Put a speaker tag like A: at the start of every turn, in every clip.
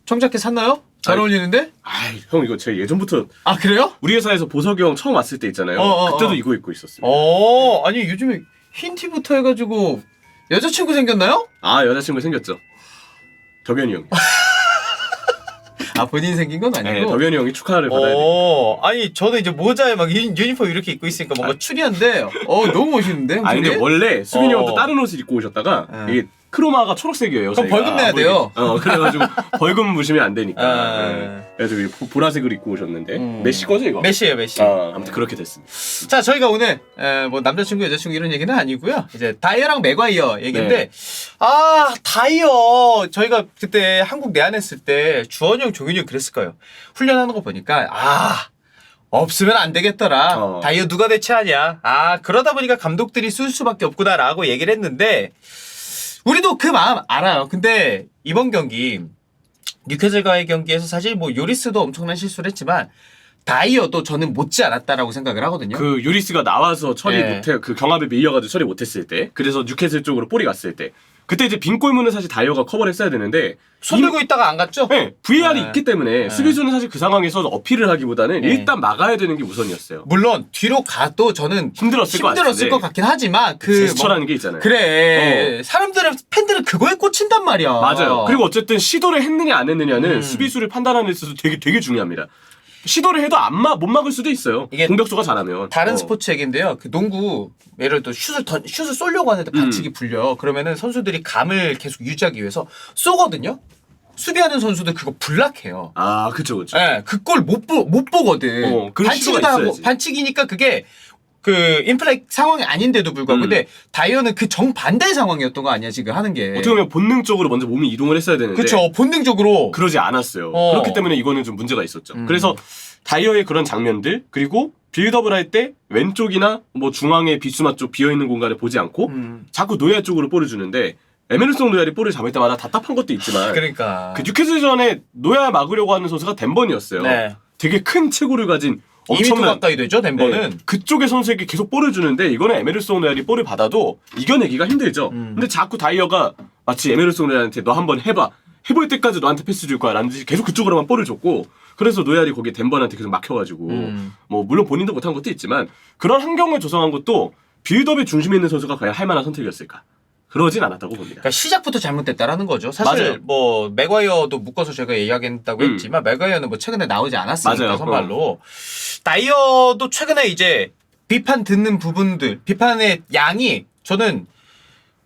A: 청자켓 샀나요? 잘
B: 아니,
A: 어울리는데?
B: 아이, 형 이거 제가 예전부터
A: 아 그래요?
B: 우리 회사에서 보석이 형 처음 왔을 때 있잖아요. 그때도 이거 입고 있었어요.
A: 아니 요즘에 흰 티부터 해가지고 여자친구 생겼나요?
B: 아, 여자친구 생겼죠. 덕현이 형.
A: 아 본인 생긴 건 아니고.
B: 네, 덕현이 형이 축하를 받아야 돼요.
A: 아니 저는 이제 모자에 막 유니폼 이렇게 입고 있으니까 뭔가 추리한데 너무 멋있는데?
B: 아니 근데 원래 수빈이 형도
A: 어.
B: 다른 옷을 입고 오셨다가
A: 네.
B: 이게 크로마가 초록색이에요.
A: 그럼
B: 저희가.
A: 벌금 내야 돼요.
B: 그래가지고 벌금 무시면 안 되니까.
A: 아.
B: 네. 그래가지고 보라색을 입고 오셨는데 메시 거죠 이거?
A: 메시예요 메시.
B: 아무튼 그렇게 됐습니다.
A: 자 저희가 오늘 뭐 남자친구 여자친구 이런 얘기는 아니고요. 이제 다이어랑 맥과이어 얘기인데 다이어 저희가 그때 한국 내한했을 때 주원이 형 종윤이 형 그랬을 거예요. 훈련하는 거 보니까 없으면 안 되겠더라. 다이어 누가 대체하냐. 그러다 보니까 감독들이 쓸 수밖에 없구나라고 얘기를 했는데 우리도 그 마음 알아요. 근데 이번 경기 뉴캐슬과의 경기에서 사실 뭐 요리스도 엄청난 실수를 했지만 다이어도 저는 못지 않았다라고 생각을 하거든요.
B: 그 요리스가 나와서 처리
A: 네.
B: 못해 그 경합에 밀려가지고 처리 못했을 때, 그래서 뉴캐슬 쪽으로 볼이 갔을 때, 그때 이제 빈 골문은 사실 다이어가 커버를 했어야 되는데
A: 손 들고 있다가 안 갔죠?
B: 네, VR이
A: 네.
B: 있기 때문에 수비수는 사실 그 상황에서 어필을 하기보다는
A: 네.
B: 일단 막아야 되는 게 우선이었어요.
A: 물론 뒤로 가도 저는
B: 힘들었을
A: 것 같긴 하지만
B: 제스처라는 게 있잖아요.
A: 그래 사람들은 팬들은 그거에 꽂힌단 말이야.
B: 맞아요. 그리고 어쨌든 시도를 했느냐 안 했느냐는 수비수를 판단하는 데 있어서 되게 중요합니다. 시도를 해도 못 막을 수도 있어요.
A: 이게
B: 공격수가 잘하면.
A: 다른 스포츠 얘기인데요. 그 농구 예를 들어 슛을 쏘려고 하는데 반칙이 불려. 그러면은 선수들이 감을 계속 유지하기 위해서 쏘거든요. 수비하는 선수들 그거 불락해요.
B: 그쵸.
A: 네, 그 골 못 보거든.
B: 그런
A: 반칙이다
B: 시도가
A: 하고
B: 있어야지.
A: 반칙이니까 그게 그 인플레이 상황이 아닌데도 불구하고 근데 다이어는 그 정반대의 상황이었던 거 아니야 지금 하는 게.
B: 어떻게 보면 본능적으로 먼저 몸이 이동을 했어야 되는데
A: 그쵸 본능적으로
B: 그러지 않았어요. 그렇기 때문에 이거는 좀 문제가 있었죠. 그래서 다이어의 그런 장면들, 그리고 빌드업을 할 때 왼쪽이나 뭐 중앙의 비수마 쪽 비어있는 공간을 보지 않고 자꾸 노야 쪽으로 볼을 주는데 에메르송 노야리 볼을 잡을 때마다 답답한 것도 있지만
A: 그러니까
B: 그 뉴캐슬전에 노야 막으려고 하는 선수가 덴번이었어요.
A: 네.
B: 되게 큰 체구를 가진
A: 2m
B: 엄청난
A: 가까이 되죠 덴버는.
B: 네, 그쪽의 선수에게 계속 볼을 주는데 이거는 에메르송 노야리 볼을 받아도 이겨내기가 힘들죠. 근데 자꾸 다이어가 마치 에메르송 노야리한테 너 한번 해볼 때까지 너한테 패스 줄 거야 라는 듯이 계속 그쪽으로만 볼을 줬고, 그래서 노야리 거기에 덴버한테 계속 막혀가지고 뭐 물론 본인도 못한 것도 있지만 그런 환경을 조성한 것도 빌드업의 중심에 있는 선수가 과연 할 만한 선택이었을까? 그러진 않았다고 봅니다.
A: 그러니까 시작부터 잘못됐다라는 거죠. 사실
B: 맞아요.
A: 뭐 맥과이어도 묶어서 제가 이야기했다고 했지만 맥과이어는 뭐 최근에 나오지 않았으니까
B: 맞아요.
A: 선발로 다이어도 최근에 이제 비판 듣는 부분들 비판의 양이 저는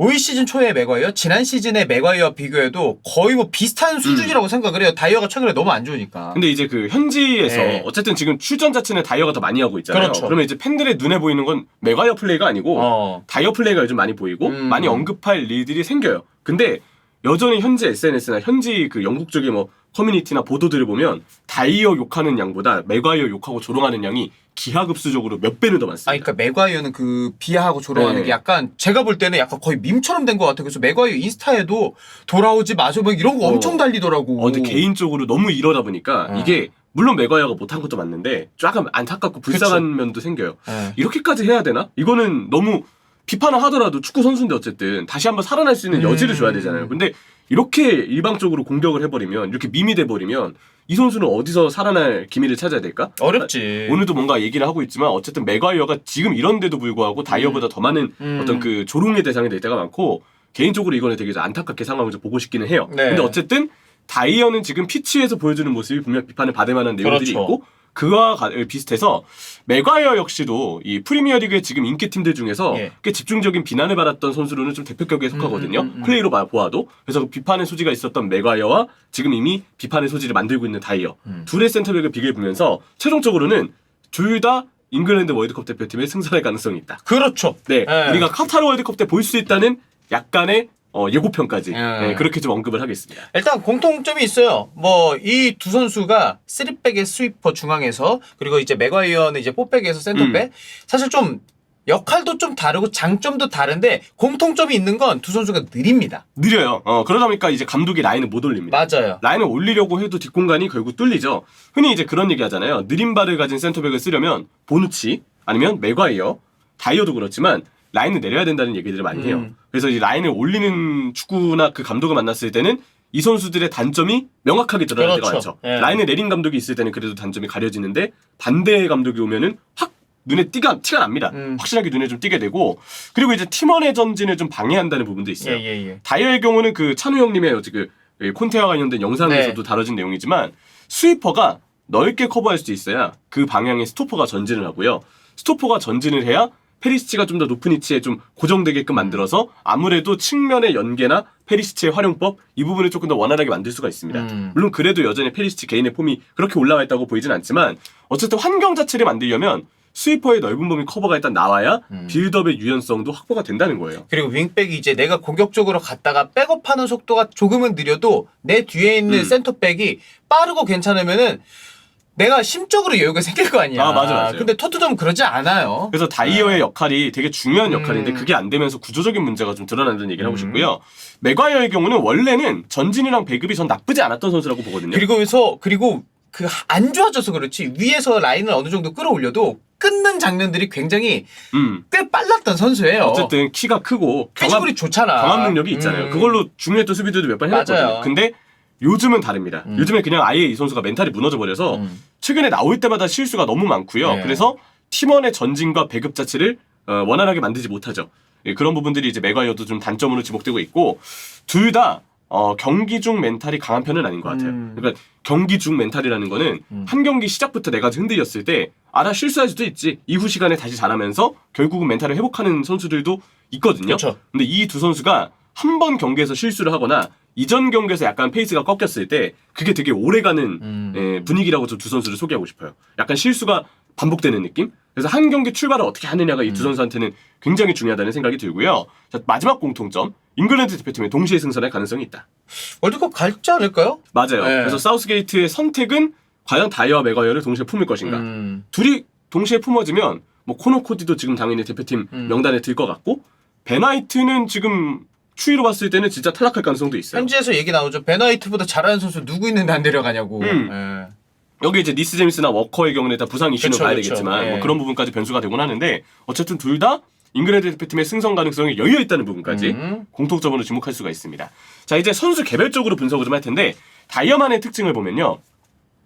A: 올 시즌 초에 맥과이어 지난 시즌의 맥과이어 비교해도 거의 뭐 비슷한 수준이라고 생각을 해요. 다이어가 최근에 너무 안 좋으니까.
B: 근데 이제 그 현지에서
A: 네.
B: 어쨌든 지금 출전 자체는 다이어가 더 많이 하고 있잖아요.
A: 그렇죠.
B: 그러면 이제 팬들의 눈에 보이는 건 맥과이어 플레이가 아니고 다이어 플레이가 요즘 많이 보이고 많이 언급할 일들이 생겨요. 근데 여전히 현지 SNS나 현지 그 영국 쪽의 뭐 커뮤니티나 보도들을 보면 다이어 욕하는 양보다 맥과이어 욕하고 조롱하는 양이 기하급수적으로 몇 배는 더 많습니다.
A: 그러니까 맥과이어는 그 비하하고 조롱하는
B: 네.
A: 게 약간 제가 볼 때는 약간 거의 밈처럼 된 것 같아요. 그래서 맥과이어 인스타에도 돌아오지 마소 막 이런 거 엄청 달리더라고.
B: 근데 개인적으로 너무 이러다 보니까 이게 물론 맥과이어가 못한 것도 맞는데 조금 안타깝고 불쌍한 면도 생겨요.
A: 네.
B: 이렇게까지 해야 되나? 이거는 너무 비판을 하더라도 축구 선수인데 어쨌든 다시 한번 살아날 수 있는 여지를 줘야 되잖아요. 근데 이렇게 일방적으로 공격을 해버리면, 이렇게 밈이 돼버리면 이 선수는 어디서 살아날 기미를 찾아야 될까?
A: 어렵지.
B: 오늘도 뭔가 얘기를 하고 있지만 어쨌든 맥과이어가 지금 이런데도 불구하고 다이어보다 더 많은 어떤 그 조롱의 대상이 될 때가 많고, 개인적으로 이거는 되게 안타깝게 상황을 좀 보고 싶기는 해요.
A: 네.
B: 근데 어쨌든 다이어는 지금 피치에서 보여주는 모습이 분명 비판을 받을 만한 내용들이
A: 그렇죠.
B: 있고, 그와 비슷해서 맥과이어 역시도 이 프리미어리그의 지금 인기팀들 중에서 꽤 집중적인 비난을 받았던 선수로는 좀 대표격에 속하거든요. 플레이로 보아도. 그래서 그 비판의 소지가 있었던 맥과이어와 지금 이미 비판의 소지를 만들고 있는 다이어, 둘의 센터백을 비교해보면서 최종적으로는 둘 다 잉글랜드 월드컵 대표팀에 승선할 가능성이 있다.
A: 그렇죠.
B: 네, 우리가 카타르 월드컵 때 볼 수 있다는 약간의 예고편까지 그렇게 좀 언급을 하겠습니다.
A: 일단 공통점이 있어요. 뭐 이 두 선수가 3백의 스위퍼 중앙에서, 그리고 이제 맥과이어는 이제 4백에서 센터백. 사실 좀 역할도 좀 다르고 장점도 다른데 공통점이 있는 건 두 선수가 느립니다.
B: 느려요. 그러다 보니까 이제 감독이 라인을 못 올립니다.
A: 맞아요.
B: 라인을 올리려고 해도 뒷공간이 결국 뚫리죠. 흔히 이제 그런 얘기 하잖아요. 느린 발을 가진 센터백을 쓰려면 보누치 아니면 맥과이어, 다이어도 그렇지만 라인을 내려야 된다는 얘기들을 많이 해요. 그래서 이제 라인을 올리는 축구나 그 감독을 만났을 때는 이 선수들의 단점이 명확하게 드러날 때가
A: 그렇죠.
B: 많죠.
A: 예.
B: 라인에 내린 감독이 있을 때는 그래도 단점이 가려지는데 반대의 감독이 오면은 확 눈에 티가 납니다. 확실하게 눈에 좀 띄게 되고 그리고 이제 팀원의 전진을 좀 방해한다는 부분도 있어요.
A: 예.
B: 다이어의 경우는 그 찬우 형님의 콘테와 관련된 영상에서도
A: 네.
B: 다뤄진 내용이지만 스위퍼가 넓게 커버할 수 있어야 그 방향의 스토퍼가 전진을 하고요. 스토퍼가 전진을 해야 페리시치가 좀 더 높은 위치에 좀 고정되게끔 만들어서 아무래도 측면의 연계나 페리시치의 활용법 이 부분을 조금 더 원활하게 만들 수가 있습니다. 물론 그래도 여전히 페리시치 개인의 폼이 그렇게 올라와 있다고 보이진 않지만 어쨌든 환경 자체를 만들려면 스위퍼의 넓은 범위 커버가 일단 나와야 빌드업의 유연성도 확보가 된다는 거예요.
A: 그리고 윙백이 이제 내가 공격적으로 갔다가 백업하는 속도가 조금은 느려도 내 뒤에 있는 센터백이 빠르고 괜찮으면은 내가 심적으로 여유가 생길 거 아니야.
B: 맞아요.
A: 근데 토트넘은 그러지 않아요.
B: 그래서 다이어의 역할이 되게 중요한 역할인데 그게 안 되면서 구조적인 문제가 좀 드러난다는 얘기를 하고 싶고요. 맥과이어의 경우는 원래는 전진이랑 배급이 전 나쁘지 않았던 선수라고 보거든요.
A: 그리고 그 안 좋아져서 그렇지 위에서 라인을 어느 정도 끌어올려도 끊는 장면들이 굉장히 꽤 빨랐던 선수예요.
B: 어쨌든 키가 크고
A: 피지컬이 좋잖아.
B: 경합 능력이 있잖아요. 그걸로 중요했던 수비들도 몇 번 해봤거든요.
A: 맞아요.
B: 근데 요즘은 다릅니다. 요즘에 그냥 아예 이 선수가 멘탈이 무너져 버려서 최근에 나올 때마다 실수가 너무 많고요.
A: 네.
B: 그래서 팀원의 전진과 배급 자체를 원활하게 만들지 못하죠. 예, 그런 부분들이 이제 맥과이어도 좀 단점으로 지목되고 있고 둘 다 경기 중 멘탈이 강한 편은 아닌 것 같아요. 그러니까 경기 중 멘탈이라는 거는 한 경기 시작부터 내가 흔들렸을 때 나 실수할 수도 있지. 이후 시간에 다시 잘하면서 결국은 멘탈을 회복하는 선수들도 있거든요.
A: 그렇죠.
B: 근데 이 두 선수가 한 번 경기에서 실수를 하거나 이전 경기에서 약간 페이스가 꺾였을 때 그게 되게 오래가는 분위기라고 저 두 선수를 소개하고 싶어요. 약간 실수가 반복되는 느낌? 그래서 한 경기 출발을 어떻게 하느냐가 이 두 선수한테는 굉장히 중요하다는 생각이 들고요. 자, 마지막 공통점. 잉글랜드 대표팀의 동시에 승선할 가능성이 있다.
A: 월드컵 갈지 않을까요?
B: 맞아요.
A: 네.
B: 그래서 사우스게이트의 선택은 과연 다이어와 맥과이어를 동시에 품을 것인가. 둘이 동시에 품어지면 뭐 코너 코디도 지금 당연히 대표팀 명단에 들 것 같고 베나이트는 지금 추이로 봤을 때는 진짜 탈락할 가능성도 있어요.
A: 현지에서 얘기 나오죠. 베나이트보다 잘하는 선수 누구 있는데 안 데려가냐고. 예.
B: 여기 이제 니스 제임스나 워커의 경우는 일단 부상 이슈는
A: 그쵸,
B: 봐야
A: 그쵸.
B: 되겠지만
A: 예.
B: 뭐 그런 부분까지 변수가 되곤 하는데 어쨌든 둘 다 잉글랜드 대표팀의 승선 가능성이 열려 있다는 부분까지 공통점으로 지목할 수가 있습니다. 자 이제 선수 개별적으로 분석을 좀 할 텐데 다이어만의 특징을 보면요.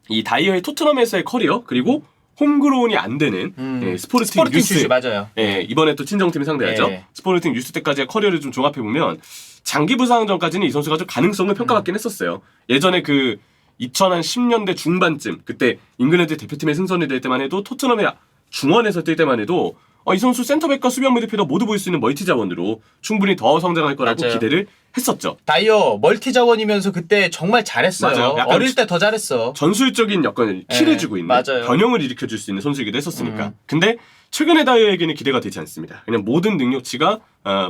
B: 이 다이어의 토트넘에서의 커리어 그리고 홈그로운이 안 되는 스포르팅 뉴스
A: 출신 맞아요.
B: 이번에 또 친정팀이 상대하죠.
A: 예.
B: 스포르팅 뉴스 때까지의 커리어를 좀 종합해 보면 장기 부상 전까지는 이 선수가 좀 가능성을 평가받긴 했었어요. 예전에 그 2010년대 중반쯤 그때 잉글랜드 대표팀에 승선이 될 때만 해도 토트넘의 중원에서 뛸 때만 해도 이 선수 센터백과 수비형 미드필더 모두 보일 수 있는 멀티 자원으로 충분히 더 성장할 거라고
A: 맞아요.
B: 기대를 했었죠.
A: 다이어 멀티 자원이면서 그때 정말 잘했어요.
B: 맞아요. 약간
A: 어릴 때 더 잘했어.
B: 전술적인 약간 키를
A: 예,
B: 주고 있는
A: 맞아요.
B: 변형을 일으켜줄 수 있는 선수이기도 했었으니까. 근데 최근의 다이어에게는 기대가 되지 않습니다. 그냥 모든 능력치가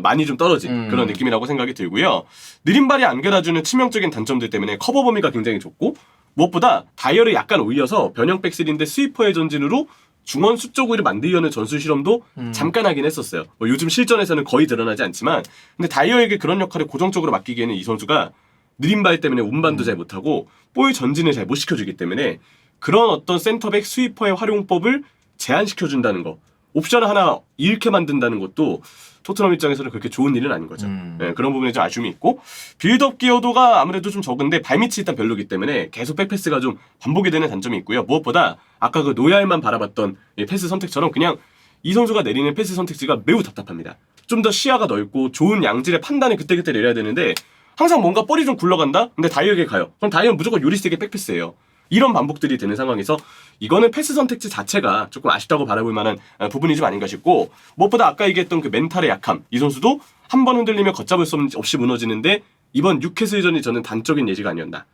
B: 많이 좀 떨어진 그런 느낌이라고 생각이 들고요. 느린 발이 안 갈아주는 치명적인 단점들 때문에 커버 범위가 굉장히 좁고 무엇보다 다이어를 약간 올려서 변형 백슬인데 스위퍼의 전진으로 중원 수적으로 만들려는 전술 실험도 잠깐 하긴 했었어요. 뭐 요즘 실전에서는 거의 드러나지 않지만 근데 다이어에게 그런 역할을 고정적으로 맡기기에는 이 선수가 느린 발 때문에 운반도 잘 못하고 볼 전진을 잘 못 시켜주기 때문에 그런 어떤 센터백 스위퍼의 활용법을 제한시켜준다는 거 옵션을 하나 잃게 만든다는 것도 토트넘 입장에서는 그렇게 좋은 일은 아닌 거죠. 네, 그런 부분에 좀 아쉬움이 있고 빌드업 기여도가 아무래도 좀 적은데 발밑이 일단 별로기 때문에 계속 백패스가 좀 반복이 되는 단점이 있고요. 무엇보다 아까 그 노얄만 바라봤던 패스 선택처럼 그냥 이 선수가 내리는 패스 선택지가 매우 답답합니다. 좀 더 시야가 넓고 좋은 양질의 판단을 그때그때 내려야 되는데 항상 뭔가 볼이 좀 굴러간다? 근데 다이어에게 가요. 그럼 다이어는 무조건 요리스에게 백패스예요. 이런 반복들이 되는 상황에서 이거는 패스 선택지 자체가 조금 아쉽다고 바라볼 만한 부분이 좀 아닌가 싶고 무엇보다 아까 얘기했던 그 멘탈의 약함 이 선수도 한 번 흔들리면 걷잡을 수 없이 무너지는데 이번 뉴캐슬전이 저는 단적인 예시가 아니었나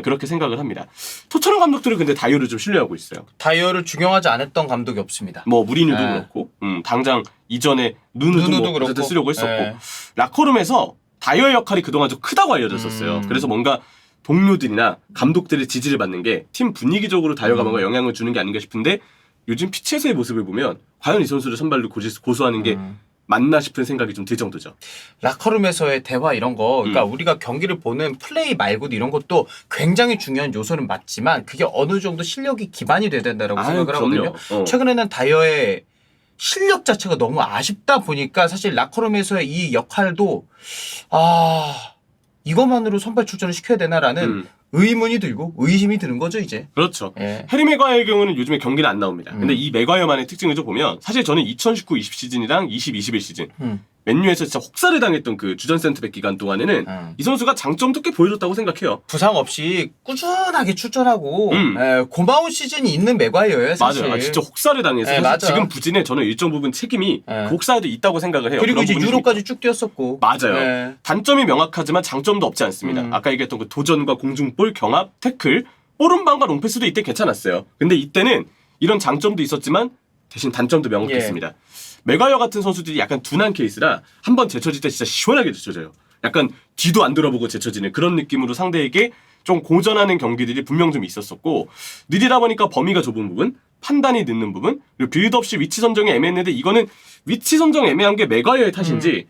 B: 그렇게 생각을 합니다. 토트넘 감독들은 근데 다이어를 좀 신뢰하고 있어요.
A: 다이어를 중용하지 않았던 감독이 없습니다.
B: 뭐 무리뉴도 그렇고 당장 이전에 누누도 뭐
A: 그렇고.
B: 어쨌든 쓰려고 했었고 라커룸에서 다이어 역할이 그동안 좀 크다고 알려졌었어요. 그래서 뭔가 동료들이나 감독들의 지지를 받는 게 팀 분위기적으로 다이어가 뭔가 영향을 주는 게 아닌가 싶은데 요즘 피치에서의 모습을 보면 과연 이 선수를 선발로 고수하는 게 맞나 싶은 생각이 좀 들 정도죠.
A: 라커룸에서의 대화 이런 거, 그러니까 우리가 경기를 보는 플레이 말고도 이런 것도 굉장히 중요한 요소는 맞지만 그게 어느 정도 실력이 기반이 돼야 된다라고 생각을 하거든요. 최근에는 다이어의 실력 자체가 너무 아쉽다 보니까 사실 라커룸에서의 이 역할도 이것만으로 선발 출전을 시켜야 되나라는 의문이 들고 의심이 드는 거죠 이제.
B: 그렇죠.
A: 예.
B: 해리 맥과이어의 경우는 요즘에 경기는 안 나옵니다. 근데 이 맥과이어만의 특징을 좀 보면 사실 저는 2019-20 시즌이랑 20-21 시즌 맨유에서 진짜 혹사를 당했던 그 주전 센터백 기간 동안에는 이 선수가 장점도 꽤 보여줬다고 생각해요.
A: 부상 없이 꾸준하게 출전하고 고마운 시즌이 있는 맥과이어예요 사실.
B: 맞아요. 진짜 혹사를 당해서 사실
A: 맞아.
B: 지금 부진에 저는 일정 부분 책임이 그 혹사에도 있다고 생각을 해요.
A: 그리고
B: 그런
A: 이제
B: 부분이
A: 유로까지 쭉 뛰었었고.
B: 맞아요. 단점이 명확하지만 장점도 없지 않습니다. 아까 얘기했던 그 도전과 공중볼, 경합, 태클, 오른방과 롱패스도 이때 괜찮았어요. 근데 이때는 이런 장점도 있었지만 대신 단점도 명확했습니다. 맥과이어 같은 선수들이 약간 둔한 케이스라 한번 제쳐질 때 진짜 시원하게 제쳐져요. 약간 뒤도 안 돌아보고 제쳐지는 그런 느낌으로 상대에게 좀 고전하는 경기들이 분명 좀 있었었고 느리다 보니까 범위가 좁은 부분, 판단이 늦는 부분, 그리고 빌드업 시 위치 선정이 애매했는데 이거는 위치 선정 애매한 게 맥과이어의 탓인지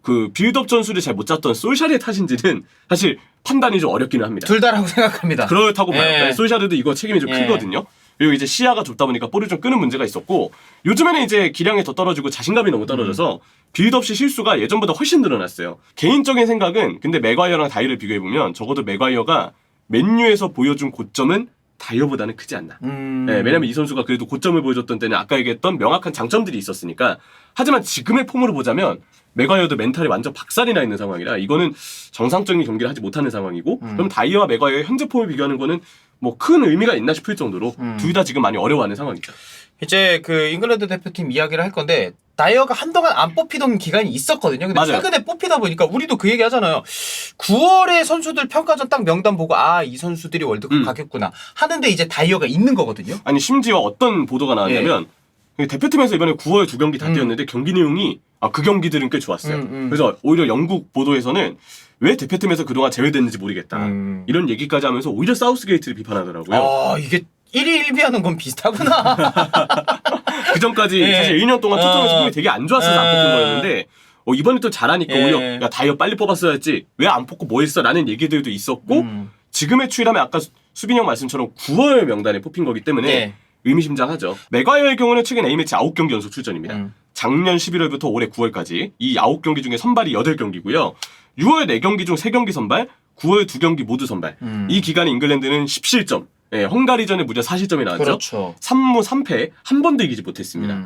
B: 그 빌드업 전술을 잘 못 짰던 솔샤르의 탓인지는 사실 판단이 좀 어렵기는 합니다.
A: 둘 다라고 생각합니다.
B: 그렇다고 봐요.
A: 예.
B: 솔샤르도 이거 책임이 좀
A: 예.
B: 크거든요. 그리고 이제 시야가 좁다 보니까 볼을 좀 끄는 문제가 있었고 요즘에는 이제 기량이 더 떨어지고 자신감이 너무 떨어져서 빌드업 시 실수가 예전보다 훨씬 늘어났어요. 개인적인 생각은 근데 맥과이어랑 다이를 비교해보면 적어도 맥과이어가 맨유에서 보여준 고점은 다이어보다는 크지 않나. 네, 왜냐면 이 선수가 그래도 고점을 보여줬던 때는 아까 얘기했던 명확한 장점들이 있었으니까. 하지만 지금의 폼으로 보자면 맥과이어도 멘탈이 완전 박살이 나 있는 상황이라 이거는 정상적인 경기를 하지 못하는 상황이고 그럼 다이어와 맥과이어의 현재 폼을 비교하는 거는 뭐 큰 의미가 있나 싶을 정도로 둘 다 지금 많이 어려워하는 상황이죠.
A: 이제 그 잉글랜드 대표팀 이야기를 할 건데 다이어가 한동안 안 뽑히던 기간이 있었거든요. 근데
B: 맞아요.
A: 최근에 뽑히다 보니까 우리도 그 얘기 하잖아요. 9월에 선수들 평가전 딱 명단 보고 아, 이 선수들이 월드컵 가겠구나 하는데 이제 다이어가 있는 거거든요.
B: 아니 심지어 어떤 보도가 나왔냐면 대표팀에서 이번에 9월 2경기 다 뛰었는데 경기 내용이 그 경기들은 꽤 좋았어요. 그래서 오히려 영국 보도에서는 왜 대표팀에서 그동안 제외됐는지 모르겠다. 이런 얘기까지 하면서 오히려 사우스게이트를 비판하더라고요.
A: 아, 이게 1위 1비하는 건 비슷하구나.
B: 그 전까지 사실 1년 동안 토트넘에서 폼이 되게 안 좋았어서 안 뽑힌 거였는데 이번에 또 잘하니까 오히려 야 다이어 빨리 뽑았어야지 왜 안 뽑고 뭐 했어 라는 얘기들도 있었고 지금의 추이라면 아까 수빈이 형 말씀처럼 9월 명단에 뽑힌 거기 때문에 의미심장하죠. 맥과이어의 경우는 최근 A매치 9경기 연속 출전입니다. 작년 11월부터 올해 9월까지 이 9경기 중에 선발이 8경기고요. 6월 4경기 중 3경기 선발, 9월 2경기 모두 선발. 이 기간에 잉글랜드는 10실점. 헝가리전에 무려 4실점이 나왔죠.
A: 그렇죠.
B: 3무 3패 한 번도 이기지 못했습니다.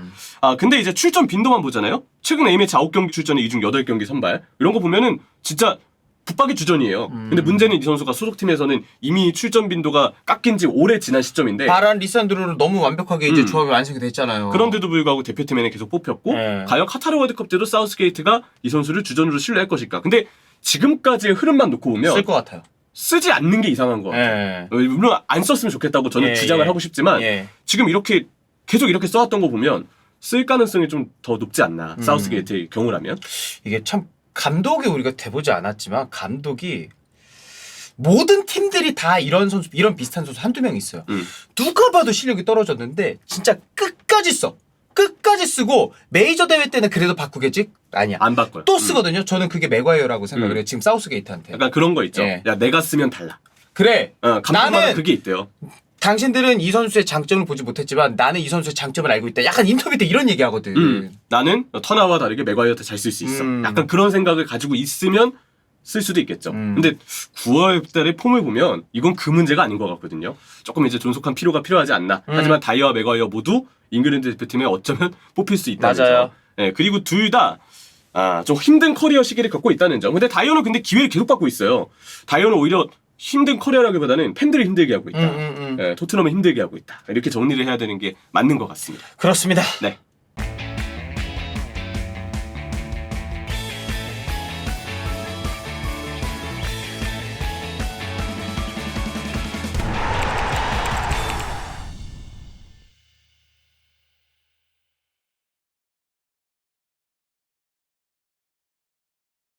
B: 근데 이제 출전 빈도만 보잖아요. 최근 A매치 9경기 출전에 이 중 8경기 선발. 이런 거 보면은 진짜 붙박이 주전이에요. 근데 문제는 이 선수가 소속팀에서는 이미 출전 빈도가 깎인 지 오래 지난 시점인데
A: 바란 리산드로를 너무 완벽하게 이제 조합이 완성이 됐잖아요.
B: 그런데도 불구하고 대표팀에는 계속 뽑혔고 과연 카타르 월드컵 때도 사우스게이트가 이 선수를 주전으로 신뢰할 것일까? 근데 지금까지의 흐름만 놓고 보면
A: 쓸 것 같아요.
B: 쓰지 않는 게 이상한 것 같아요. 물론 안 썼으면 좋겠다고 저는 주장을 하고 싶지만 지금 이렇게 계속 이렇게 써왔던 거 보면 쓸 가능성이 좀 더 높지 않나. 사우스게이트의 경우라면.
A: 이게 참 감독이 우리가 돼보지 않았지만 감독이 모든 팀들이 다 이런 선수, 이런 비슷한 선수 한두 명 있어요. 누가 봐도 실력이 떨어졌는데 진짜 끝까지 써. 끝까지 쓰고 메이저 대회 때는 그래도 바꾸겠지? 아니야.
B: 안 바꿔요.
A: 또 쓰거든요. 저는 그게 맥과이어라고 생각을 해요. 지금 사우스게이트한테.
B: 약간 그런 거 있죠.
A: 예.
B: 야 내가 쓰면 달라.
A: 그래.
B: 감독마다
A: 나는
B: 그게 있대요.
A: 당신들은 이 선수의 장점을 보지 못했지만 나는 이 선수의 장점을 알고 있다. 약간 인터뷰 때 이런 얘기 하거든.
B: 나는 터나와 다르게 맥과이어한테 잘 쓸 수 있어. 약간 그런 생각을 가지고 있으면 쓸 수도 있겠죠. 근데 9월 달에 폼을 보면 이건 그 문제가 아닌 것 같거든요. 조금 이제 존속한 필요가 필요하지 않나. 하지만 다이어와 맥과이어 모두 잉글랜드 대표팀에 어쩌면 뽑힐 수 있다는
A: 맞아요.
B: 점. 네, 그리고 둘 다 좀 힘든 커리어 시기를 겪고 있다는 점. 근데 다이어는 근데 기회를 계속 받고 있어요. 다이어는 오히려 힘든 커리어라기보다는 팬들을 힘들게 하고 있다. 토트넘을 힘들게 하고 있다. 이렇게 정리를 해야 되는 게 맞는 것 같습니다.
A: 그렇습니다.
B: 네.